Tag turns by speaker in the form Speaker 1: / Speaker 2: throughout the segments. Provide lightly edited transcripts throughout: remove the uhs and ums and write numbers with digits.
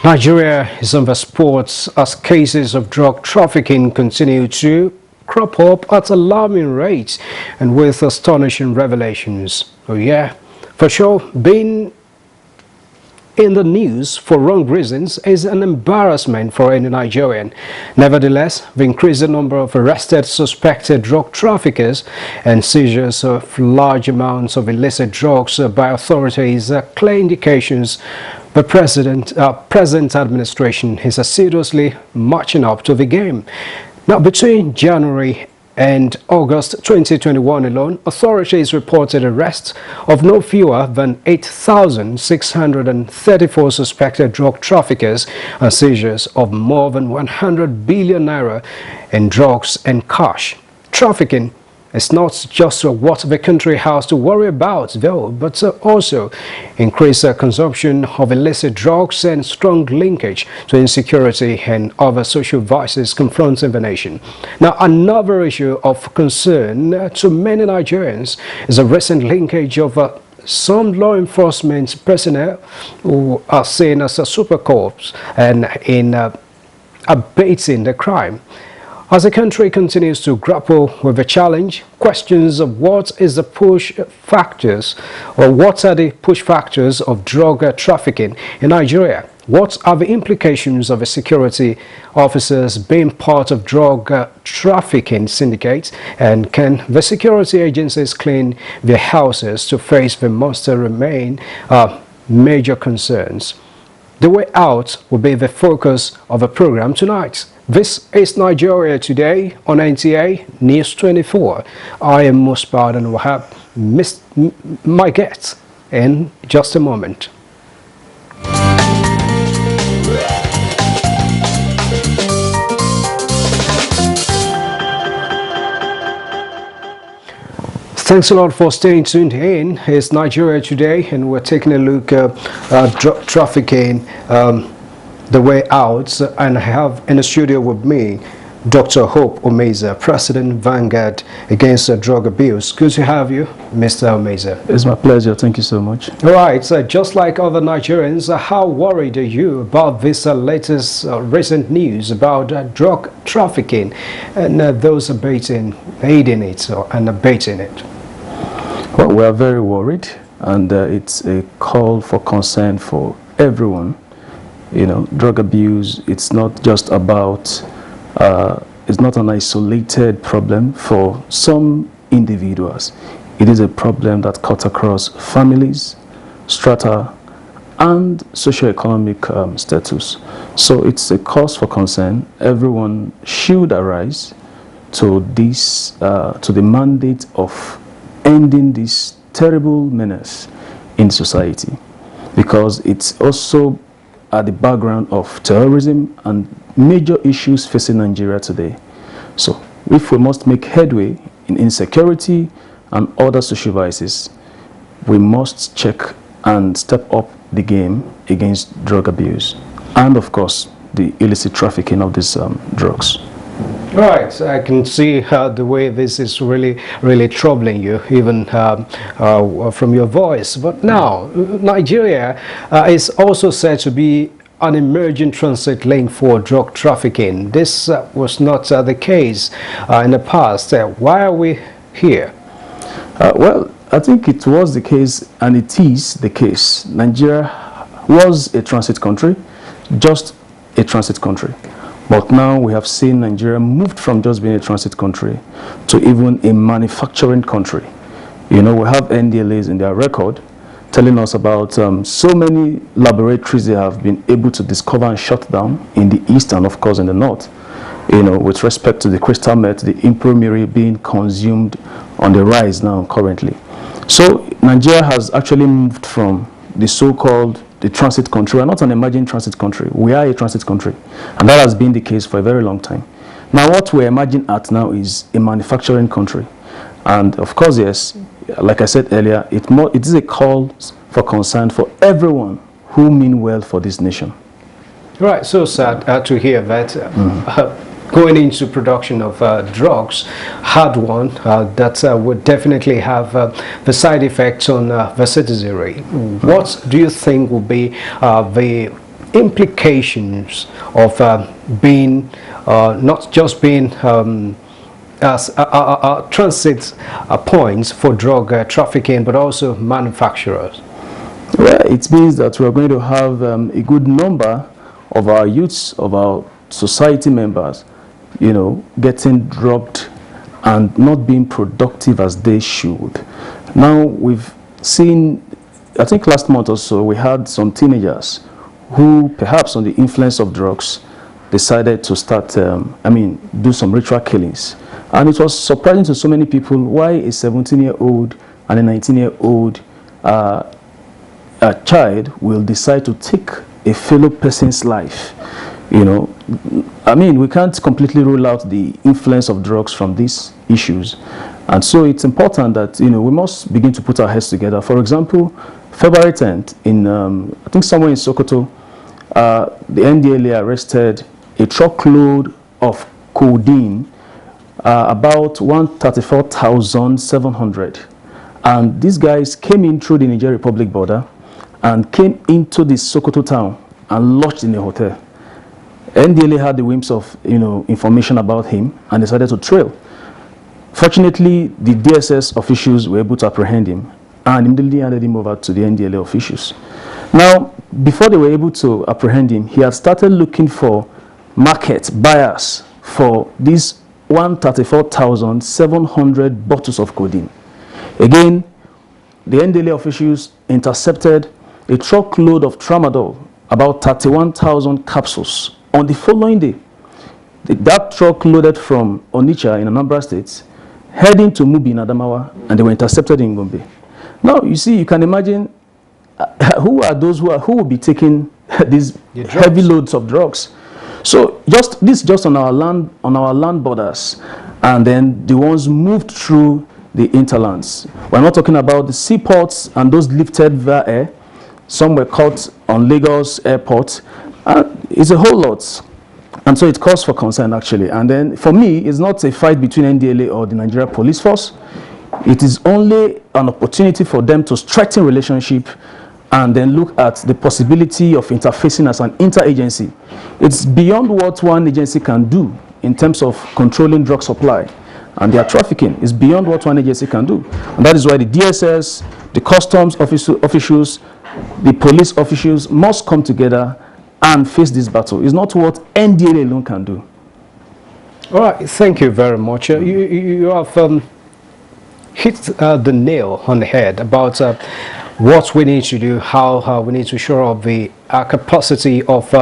Speaker 1: Nigeria is on the spot as cases of drug trafficking continue to crop up at alarming rates and with astonishing revelations. Oh yeah, for sure, being in the news for wrong reasons is an embarrassment for any Nigerian. Nevertheless, the increasing number of arrested suspected drug traffickers and seizures of large amounts of illicit drugs by authorities are clear indications the present administration is assiduously marching up to the game. Now, between January and August 2021 alone, authorities reported arrests of no fewer than 8,634 suspected drug traffickers and seizures of more than 100 billion naira in drugs and cash. Trafficking is not just what the country has to worry about, though, but also increased consumption of illicit drugs and strong linkage to insecurity and other social vices confronting the nation. Now, another issue of concern to many Nigerians is a recent linkage of some law enforcement personnel who are seen as a super corps and in abating the crime. As the country continues to grapple with the challenge, questions of what is the push factors or what are the push factors of drug trafficking in Nigeria? What are the implications of the security officers being part of drug trafficking syndicates? And can the security agencies clean their houses to face the monster remain major concerns? The way out will be the focus of the program tonight. This is Nigeria Today on NTA News 24. I am Musbad and will have my guests in just a moment. Thanks a lot for staying tuned in. It's Nigeria Today and we're taking a look at drug trafficking, the way out, and I have in the studio with me Dr. Hope Omeza, President Vanguard Against Drug Abuse. Good to have you, Mr. Omeza.
Speaker 2: It's my pleasure. Thank you so much.
Speaker 1: All right, so just like other Nigerians, how worried are you about this latest recent news about drug trafficking and those aiding it and abating it?
Speaker 2: Well, we are very worried, and it's a call for concern for everyone. You know, drug abuse, it's not just about, it's not an isolated problem for some individuals. It is a problem that cuts across families, strata, and socioeconomic status. So it's a cause for concern. Everyone should arise to this, to the mandate of ending this terrible menace in society, because it's also at the background of terrorism and major issues facing Nigeria today. So if we must make headway in insecurity and other social vices, we must check and step up the game against drug abuse and, of course, the illicit trafficking of these drugs.
Speaker 1: Right, I can see the way this is really troubling you, even from your voice. But now, Nigeria is also said to be an emerging transit link for drug trafficking. This was not the case in the past. Why are we here?
Speaker 2: Well, I think it was the case, and it is the case. Nigeria was a transit country, just a transit country. But now we have seen Nigeria moved from just being a transit country to even a manufacturing country. You know, we have NDLAs in their record telling us about so many laboratories they have been able to discover and shut down in the east and, of course, in the north. You know, with respect to the crystal meth, the imprimary being consumed on the rise now currently. So Nigeria has actually moved from the so-called the transit country. We're not an emerging transit country. We are a transit country. And that has been the case for a very long time. Now, what we're emerging at now is a manufacturing country. And of course, yes, like I said earlier, it is a call for concern for everyone who mean well for this nation.
Speaker 1: Right, so sad to hear that. Going into production of drugs had one that would definitely have the side effects on the citizenry. What do you think will be the implications of being not just being as transit points for drug trafficking, but also manufacturers?
Speaker 2: Well, it means that we are going to have a good number of our youths, of our society members, you know, getting drugged and not being productive as they should. Now, we've seen, I think last month or so, we had some teenagers who, perhaps on the influence of drugs, decided to start, do some ritual killings. And it was surprising to so many people why a 17-year-old and a 19-year-old child will decide to take a fellow person's life. You know, I mean, we can't completely rule out the influence of drugs from these issues. And so it's important that, you know, we must begin to put our heads together. For example, February 10th, in, I think somewhere in Sokoto, the NDLA arrested a truckload of codeine, about 134,700. And these guys came in through the Niger Republic border and came into the Sokoto town and lodged in a hotel. NDLA had the whims of, you know, information about him and decided to trail. Fortunately, the DSS officials were able to apprehend him and immediately handed him over to the NDLA officials. Now, before they were able to apprehend him, he had started looking for market buyers for these 134,700 bottles of codeine. Again, the NDLA officials intercepted a truckload of tramadol, about 31,000 capsules, on the following day. That truck loaded from Onitsha in Anambra State, heading to Mubi in Adamawa, and they were intercepted in Gombe. Now, you see, you can imagine who are those who will be taking these heavy loads of drugs. So just on our land borders, and then the ones moved through the interlands. We're not talking about the seaports and those lifted via air. Some were caught on Lagos airport. It's a whole lot. And so it calls for concern, actually. And then for me, it's not a fight between NDLA or the Nigeria Police Force. It is only an opportunity for them to strengthen relationship and then look at the possibility of interfacing as an interagency. It's beyond what one agency can do in terms of controlling drug supply and their trafficking. It's beyond what one agency can do. And that is why the DSS, the customs officials, the police officials must come together and face this battle. It's not what NDLA alone can do.
Speaker 1: All right, thank you very much. You have hit the nail on the head about what we need to do, how we need to shore up the capacity of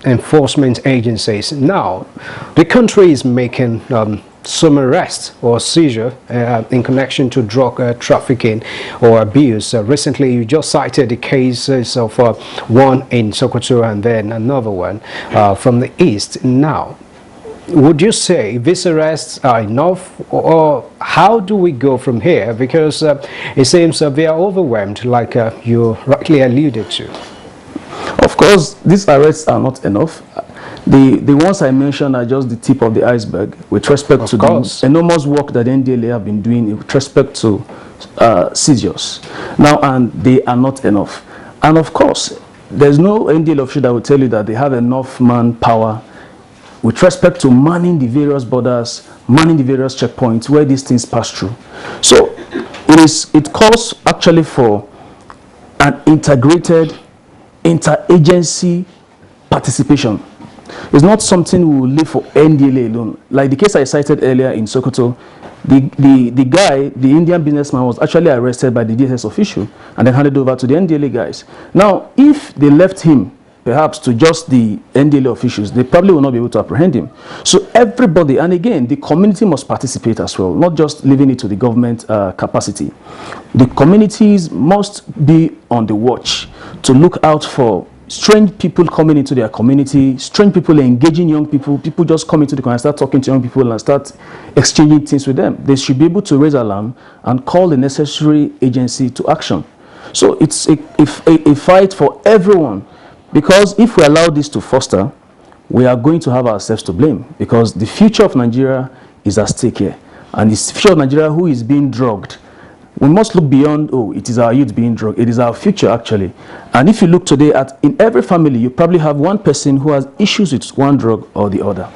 Speaker 1: enforcement agencies. Now, the country is making some arrest or seizure in connection to drug trafficking or abuse. Recently, you just cited the cases of one in Sokoto and then another one from the east. Now, would you say these arrests are enough, or how do we go from here? Because it seems they are overwhelmed, like you rightly alluded to.
Speaker 2: Of course, these arrests are not enough. The ones I mentioned are just the tip of the iceberg with respect to the enormous work that NDLA have been doing with respect to seizures. Now, and they are not enough. And of course, there's no NDLA official that will tell you that they have enough manpower with respect to manning the various borders, manning the various checkpoints where these things pass through. So it calls actually for an integrated interagency participation. It's not something we will leave for NDLA alone. Like the case I cited earlier in Sokoto, the guy, the Indian businessman, was actually arrested by the DSS official and then handed over to the NDLA guys. Now, if they left him perhaps to just the NDLA officials, they probably will not be able to apprehend him. So everybody, and again, the community must participate as well, not just leaving it to the government capacity. The communities must be on the watch to look out for strange people coming into their community, strange people engaging young people, people just come into the community and start talking to young people and start exchanging things with them. They should be able to raise alarm and call the necessary agency to action. So it's a fight for everyone. Because if we allow this to foster, we are going to have ourselves to blame, because the future of Nigeria is at stake here. And it's the future of Nigeria who is being drugged we must look beyond, oh, it is our youth being drugged. It is our future, actually. And if you look today at, in every family, you probably have one person who has issues with one drug or the other.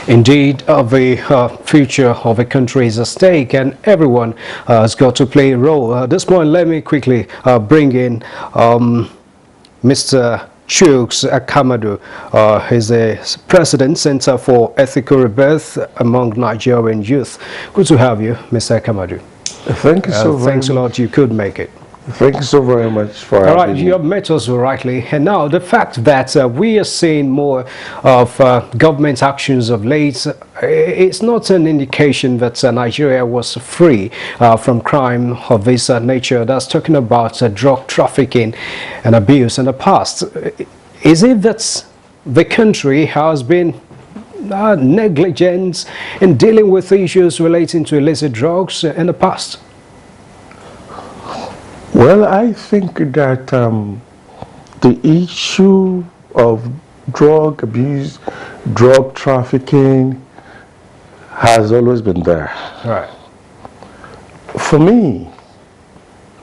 Speaker 1: Indeed, the future of a country is at stake, and everyone has got to play a role. At this point, let me quickly bring in Mr. Chuks Akamadu. He's the President, Center for Ethical Rebirth among Nigerian youth. Good to have you, Mr. Akamadu.
Speaker 3: Thank you so very much.
Speaker 1: Thanks a lot you could make it.
Speaker 3: Thank you so very much for
Speaker 1: All right,
Speaker 3: having
Speaker 1: you have met us rightly. And now the fact that we are seeing more of government actions of late, it's not an indication that Nigeria was free from crime of this nature. That's talking about drug trafficking and abuse in the past. Is it that the country has been negligent in dealing with issues relating to illicit drugs in the past?
Speaker 3: Well, I think that the issue of drug abuse, drug trafficking has always been there.
Speaker 1: Right.
Speaker 3: For me,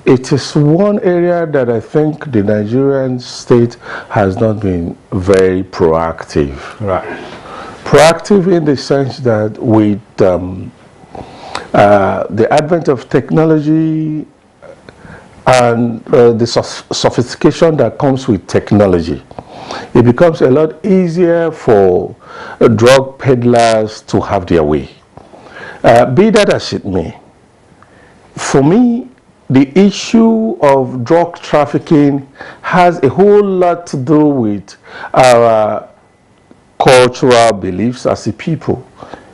Speaker 3: it is one area that I think the Nigerian state has not been very proactive.
Speaker 1: Right.
Speaker 3: Proactive in the sense that with the advent of technology and the sophistication that comes with technology, it becomes a lot easier for drug peddlers to have their way. Be that as it may, for me, the issue of drug trafficking has a whole lot to do with our cultural beliefs as a people.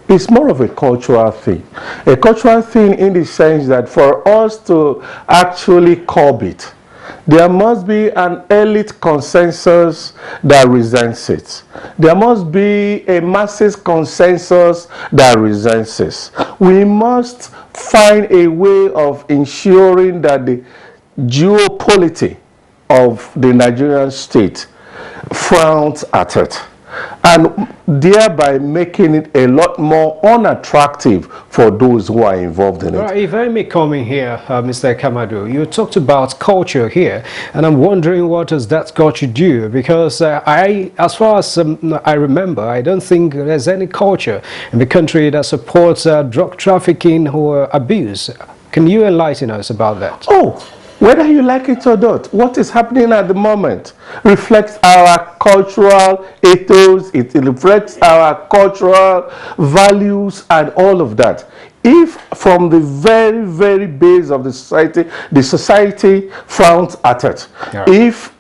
Speaker 3: It's more of a cultural thing. A cultural thing in the sense that for us to actually curb it, there must be an elite consensus that resents it. There must be a masses consensus that resents it. We must find a way of ensuring that the geopolitics of the Nigerian state frowns at it, and thereby making it a lot more unattractive for those who are involved in it.
Speaker 1: Right, if I may come in here, Mr. Akamadu, you talked about culture here, and I'm wondering what has that got to do? Because as far as I remember, I don't think there's any culture in the country that supports drug trafficking or abuse. Can you enlighten us about that?
Speaker 3: Oh, whether you like it or not, what is happening at the moment reflects our cultural ethos, it reflects our cultural values and all of that. If from the very, very base of the society frowns at it. Yeah. If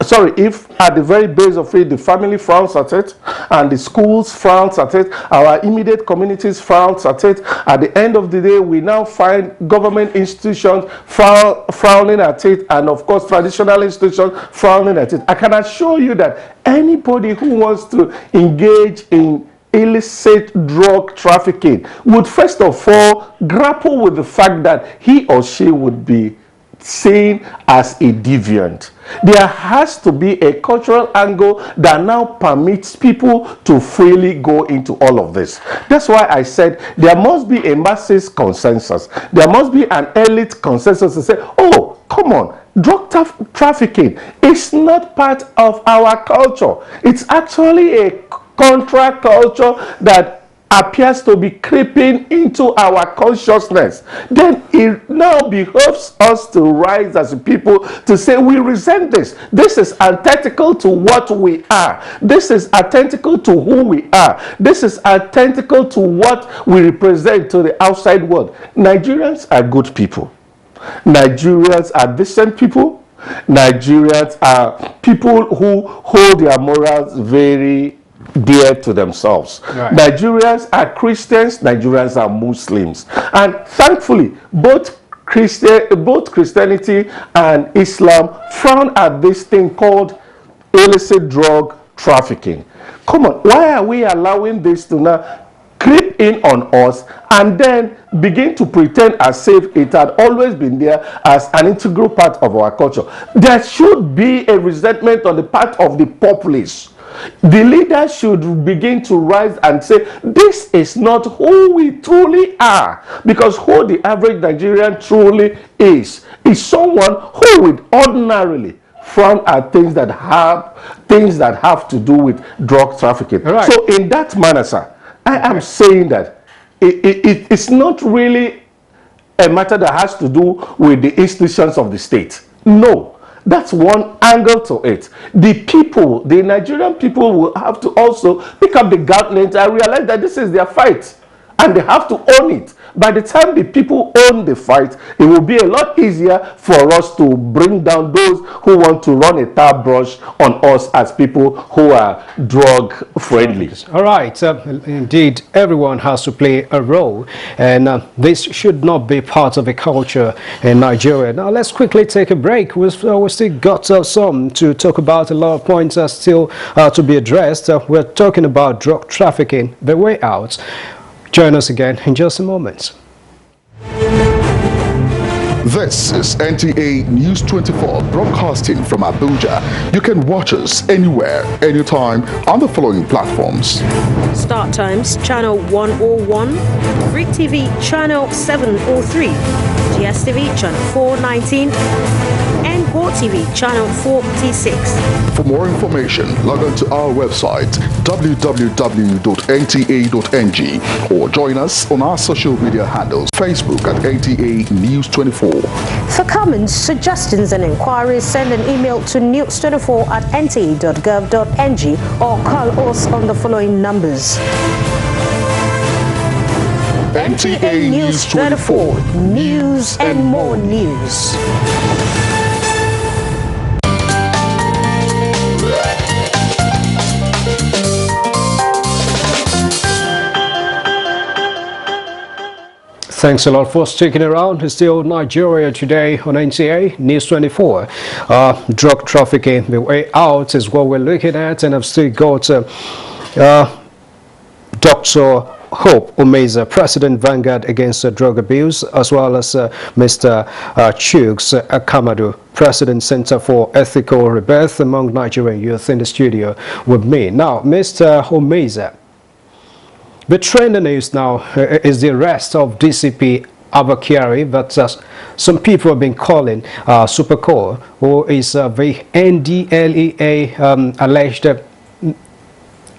Speaker 3: at the very base of it, the family frowns at it, and the schools frowns at it, our immediate communities frowns at it, at the end of the day, we now find government institutions frowning at it, and of course, traditional institutions frowning at it. I can assure you that anybody who wants to engage in illicit drug trafficking would first of all grapple with the fact that he or she would be seen as a deviant. There has to be a cultural angle that now permits people to freely go into all of this. That's why I said there must be a masses consensus. There must be an elite consensus to say, oh, come on, drug trafficking is not part of our culture. It's actually a contra culture that appears to be creeping into our consciousness. Then it now behoves us to rise as a people to say we resent this. This is antithetical to what we are. This is antithetical to who we are. This is antithetical to what we represent to the outside world. Nigerians are good people. Nigerians are decent people. Nigerians are people who hold their morals very dear to themselves. Right. Nigerians are Christians, Nigerians are Muslims, and thankfully both Christianity and Islam frown at this thing called illicit drug trafficking. Come on, why are we allowing this to now creep in on us and then begin to pretend as if it had always been there as an integral part of our culture? There should be a resentment on the part of the populace. The leaders should begin to rise and say, this is not who we truly are. Because who the average Nigerian truly is someone who would ordinarily frown at things that have to do with drug trafficking.
Speaker 1: Right.
Speaker 3: So in that manner, sir, I am saying that it's not really a matter that has to do with the institutions of the state. No, that's one angle to it. The people, the Nigerian people, will have to also pick up the gauntlet and realize that this is their fight, and they have to own it. By the time the people own the fight, it will be a lot easier for us to bring down those who want to run a tar brush on us as people who are drug friendly.
Speaker 1: All right, indeed, everyone has to play a role, and this should not be part of a culture in Nigeria. Now, let's quickly take a break. We still got some to talk about. A lot of points are still to be addressed. We're talking about drug trafficking, the way out. Join us again in just a moment.
Speaker 4: This is NTA News 24 broadcasting from Abuja. You can watch us anywhere, anytime on the following platforms.
Speaker 5: Start Times Channel 101, Freak TV Channel 703, GSTV Channel 419, and Go TV Channel 46.
Speaker 4: For more information, log on to our website www.nta.ng or join us on our social media handles, Facebook at NTA News 24.
Speaker 5: For comments, suggestions and inquiries, send an email to news24@nta.gov.ng or call us on the following numbers.
Speaker 4: NTA News 24.
Speaker 5: News and more news.
Speaker 1: Thanks a lot for sticking around. It's still Nigeria Today on NTA News 24. Drug trafficking, the way out is what we're looking at, and I've still got Dr. Hope Umeza, President Vanguard Against Drug Abuse, as well as Mr. Chuks Akamadu, President Center for Ethical Rebirth among Nigerian youth, in the studio with me. Now, Mr. Umeza, the trend in the news now is the arrest of DCP Abakari, that some people have been calling Supercore, who is the NDLEA alleged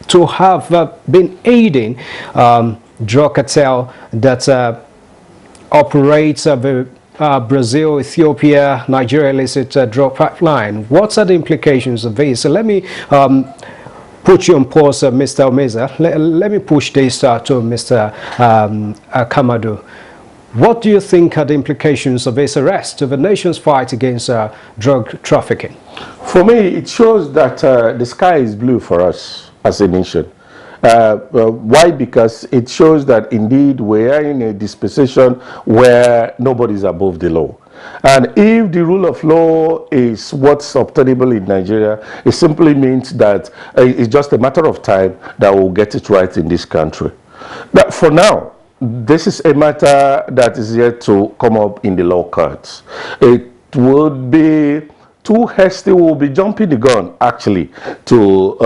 Speaker 1: to have been aiding drug cartel that operates the Brazil, Ethiopia, Nigeria illicit drug pipeline. What are the implications of this? So let me put you on pause, Mr. Umeza. Let me push this to Mr. Kamadu. What do you think are the implications of this arrest of the nation's fight against drug trafficking?
Speaker 3: For me, it shows that the sky is blue for us as a nation. Why? Because it shows that indeed we are in a dispensation where nobody is above the law. And if the rule of law is what's obtainable in Nigeria, it simply means that it's just a matter of time that we'll get it right in this country. But for now, this is a matter that is yet to come up in the law courts. It would be too hasty, we'll be jumping the gun actually to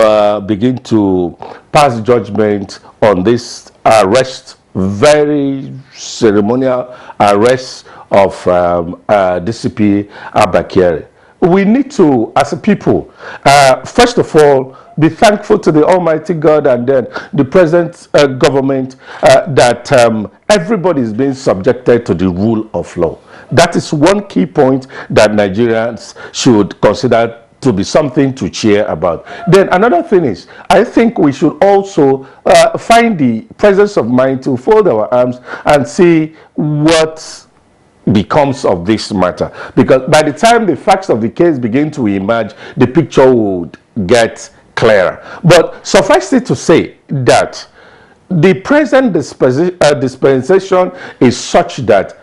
Speaker 3: begin to pass judgment on this arrest, very ceremonial arrest of DCP Abakari. We need to, as a people, first of all, be thankful to the Almighty God and then the present government that everybody is being subjected to the rule of law. That is one key point that Nigerians should consider to be something to cheer about. Then another thing is, I think we should also find the presence of mind to fold our arms and see what becomes of this matter, because by the time the facts of the case begin to emerge, the picture would get clearer. But suffice it to say that the present dispensation is such that,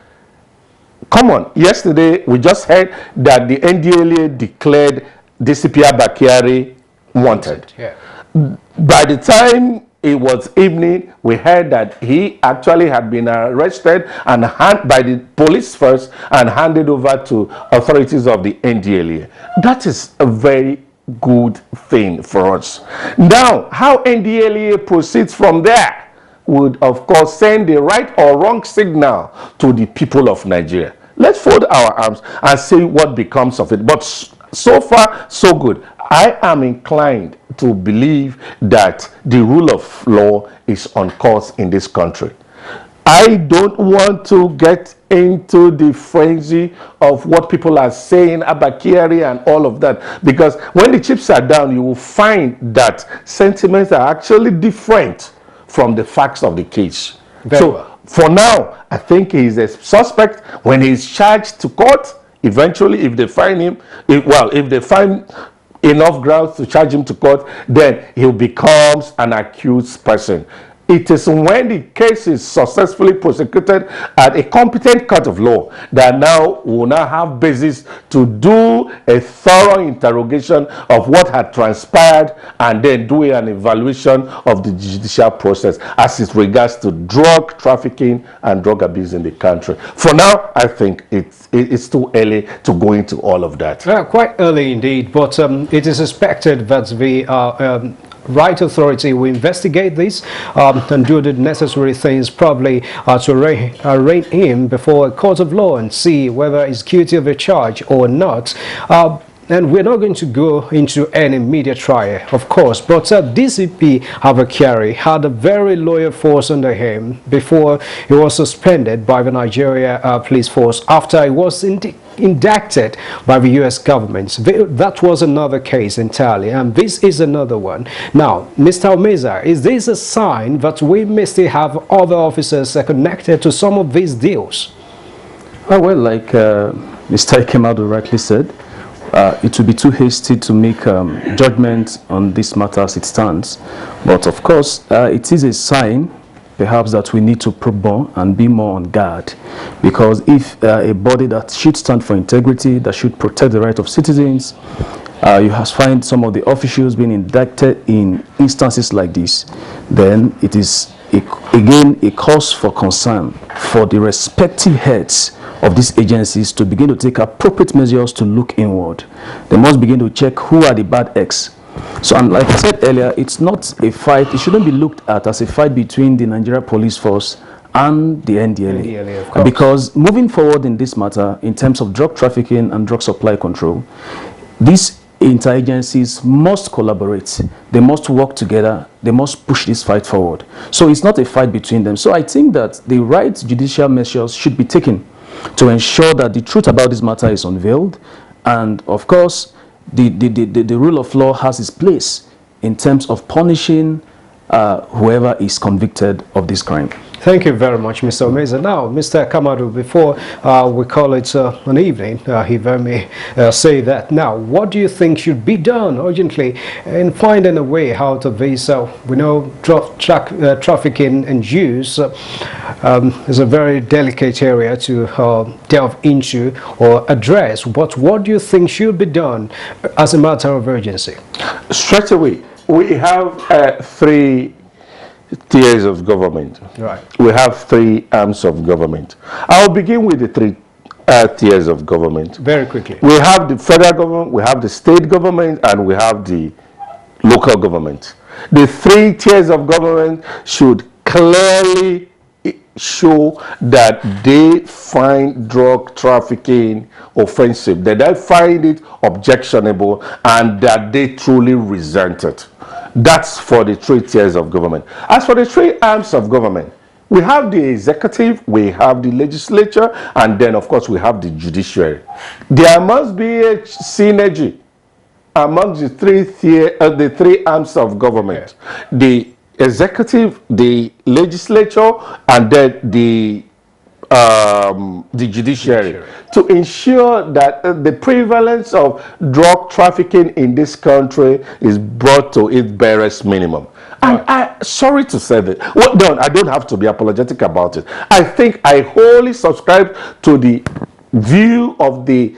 Speaker 3: come on, yesterday we just heard that the NDLEA declared DCP Abakari wanted.
Speaker 1: Yeah.
Speaker 3: By the time it was evening, we heard that he actually had been arrested and by the police first and handed over to authorities of the NDLEA. That is a very good thing for us. Now, how NDLEA proceeds from there would, of course, send the right or wrong signal to the people of Nigeria. Let's fold our arms and see what becomes of it. But so far, so good. I am inclined to believe that the rule of law is on course in this country. I don't want to get into the frenzy of what people are saying, Abakiri and all of that, because when the chips are down, you will find that sentiments are actually different from the facts of the case. For now, I think he's a suspect. When he's charged to court, eventually, if they find him, if they find enough grounds to charge him to court, then he becomes an accused person. It is when the case is successfully prosecuted at a competent court of law that now will now have basis to do a thorough interrogation of what had transpired and then do an evaluation of the judicial process as it regards to drug trafficking and drug abuse in the country. For now, I think it's too early to go into all of that.
Speaker 1: Quite early indeed, but it is expected that the right authority will investigate this and do the necessary things, probably to arraign him before a court of law and see whether he's guilty of a charge or not. And we're not going to go into any media trial, of course, but DCP Abakiri had a very loyal force under him before he was suspended by the Nigeria police force after he was indicted by the U.S. government. That was another case entirely, and this is another one. Now, Mr. Omeza, is this a sign that we may still have other officers connected to some of these deals?
Speaker 2: Well, like Mr. Ikemadu rightly said, it would be too hasty to make judgment on this matter as it stands. But of course, it is a sign, perhaps, that we need to probe more and be more on guard. Because if a body that should stand for integrity, that should protect the right of citizens, you find some of the officials being indicted in instances like this, then it is again a cause for concern for the respective heads of these agencies to begin to take appropriate measures to look inward. They must begin to check who are the bad eggs. So, and like I said earlier, it's not a fight. It shouldn't be looked at as a fight between the Nigeria police force and the NDLA. Because moving forward in this matter, in terms of drug trafficking and drug supply control, these interagencies must collaborate. They must work together. They must push this fight forward. So it's not a fight between them. So I think that the right judicial measures should be taken to ensure that the truth about this matter is unveiled, and of course the rule of law has its place in terms of punishing whoever is convicted of this crime.
Speaker 1: Thank you very much, Mr. Omeza. Now, Mr. Kamadu, before we call it an evening, if I may say that. Now, what do you think should be done urgently in finding a way out of this? We know drug trafficking and use is a very delicate area to delve into or address. But what do you think should be done as a matter of urgency?
Speaker 3: Straight away, we have three tiers of government.
Speaker 1: Right.
Speaker 3: We have three arms of government. I'll begin with the three tiers of government.
Speaker 1: Very quickly.
Speaker 3: We have the federal government, we have the state government, and we have the local government. The three tiers of government should clearly show that they find drug trafficking offensive, that they find it objectionable, and that they truly resent it. That's for the three tiers of government. As for the three arms of government, we have the executive, we have the legislature, and then of course we have the judiciary. There must be a synergy among the three arms of government. Yeah. The executive, the legislature, and then the judiciary, to ensure that the prevalence of drug trafficking in this country is brought to its barest minimum. And I'm sorry to say that. Well, no, I don't have to be apologetic about it. I think I wholly subscribe to the view of the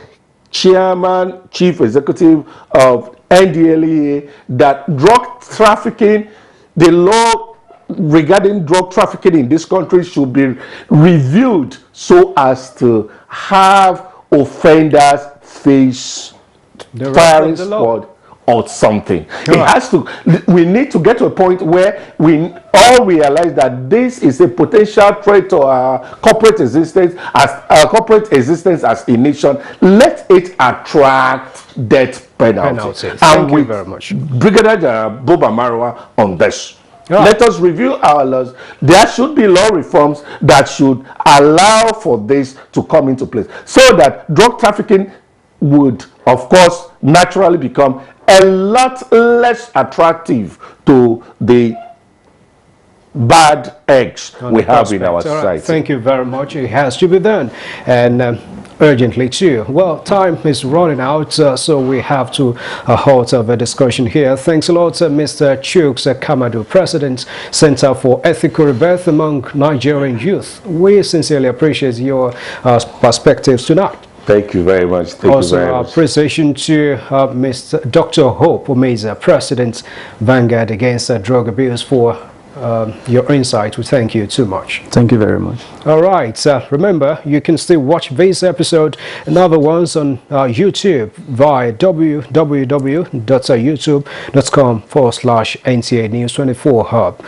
Speaker 3: chairman, chief executive of NDLEA, that drug trafficking, the law regarding drug trafficking in this country should be reviewed so as to have offenders face firing squad or something.
Speaker 1: Right.
Speaker 3: We need to get to a point where we all realize that this is a potential threat to our corporate existence as a nation. Let it attract death penalty. And
Speaker 1: Thank you
Speaker 3: with
Speaker 1: very much.
Speaker 3: Brigadier General Boba Marwa on this.
Speaker 1: Right.
Speaker 3: Let us review our laws. There should be law reforms that should allow for this to come into place so that drug trafficking would, of course, naturally become a lot less attractive to the bad eggs we have in our society.
Speaker 1: Right. Thank you very much. It has to be done, and urgently too. Well, time is running out, so we have to halt the discussion here. Thanks a lot, Mr. Chuks Kamadu, President, Center for Ethical Rebirth among Nigerian Youth. We sincerely appreciate your perspectives tonight.
Speaker 3: Thank you very much. Thank you very much.
Speaker 1: Appreciation to Mr. Dr. Hope Omeza, President, Vanguard Against Drug Abuse, for your insight. We thank you too much.
Speaker 2: Thank you very much.
Speaker 1: All right. Remember, you can still watch this episode and other ones on YouTube via www.youtube.com/NTA News 24 Hub.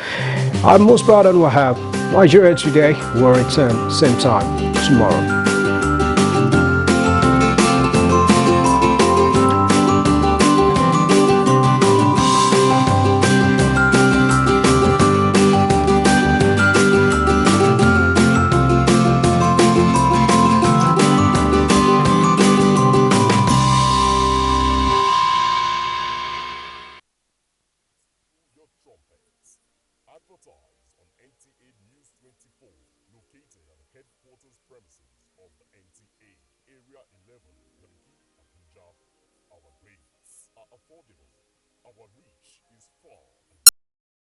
Speaker 1: I'm most proud of Wahab. Nigeria Today will return same time tomorrow.
Speaker 6: Advertised on NTA News 24, located at the headquarters premises of the NTA, Area 11, Lemhi, Abuja. Our rates are affordable. Our reach is far.